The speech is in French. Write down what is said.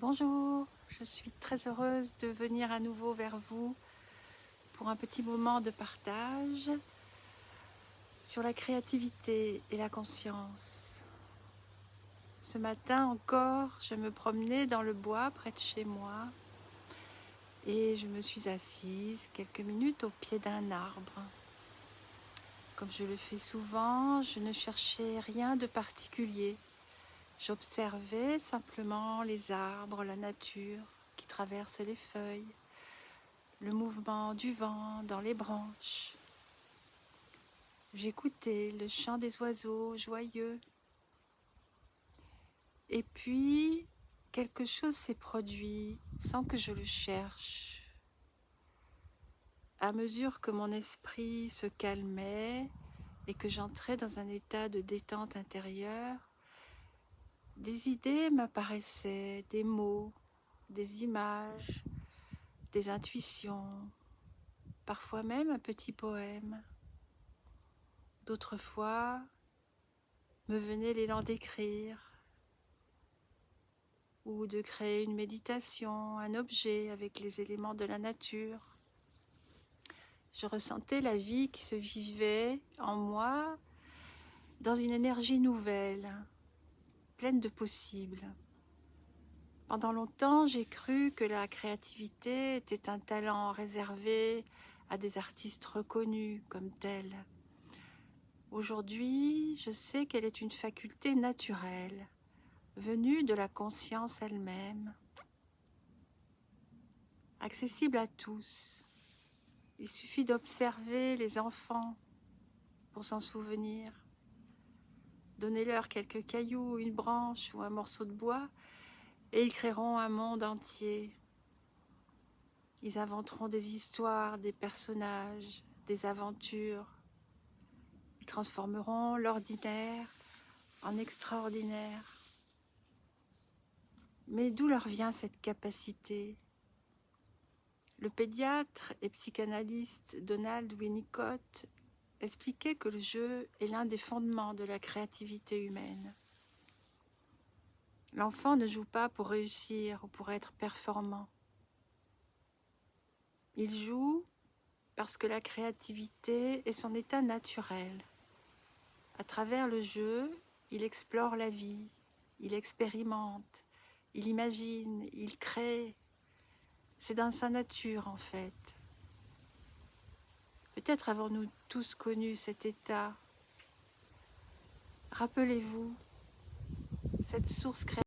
Bonjour, je suis très heureuse de venir à nouveau vers vous pour un petit moment de partage sur la créativité et la conscience. Ce matin encore, je me promenais dans le bois près de chez moi et je me suis assise quelques minutes au pied d'un arbre. Comme je le fais souvent, je ne cherchais rien de particulier. J'observais simplement les arbres, la nature qui traverse les feuilles, le mouvement du vent dans les branches. J'écoutais le chant des oiseaux joyeux. Et puis, quelque chose s'est produit sans que je le cherche. À mesure que mon esprit se calmait et que j'entrais dans un état de détente intérieure, des idées m'apparaissaient, des mots, des images, des intuitions, parfois même un petit poème. D'autres fois, me venait l'élan d'écrire ou de créer une méditation, un objet avec les éléments de la nature. Je ressentais la vie qui se vivait en moi dans une énergie nouvelle, pleine de possibles. Pendant longtemps, j'ai cru que la créativité était un talent réservé à des artistes reconnus comme tels. Aujourd'hui, je sais qu'elle est une faculté naturelle, venue de la conscience elle-même, accessible à tous. Il suffit d'observer les enfants pour s'en souvenir. Donnez-leur quelques cailloux, une branche ou un morceau de bois, et ils créeront un monde entier. Ils inventeront des histoires, des personnages, des aventures. Ils transformeront l'ordinaire en extraordinaire. Mais d'où leur vient cette capacité ? Le pédiatre et psychanalyste Donald Winnicott expliquait que le jeu est l'un des fondements de la créativité humaine. L'enfant ne joue pas pour réussir ou pour être performant. Il joue parce que la créativité est son état naturel. À travers le jeu, il explore la vie, il expérimente, il imagine, il crée. C'est dans sa nature en fait. Peut-être avons-nous tous connu cet état. Rappelez-vous, cette source créative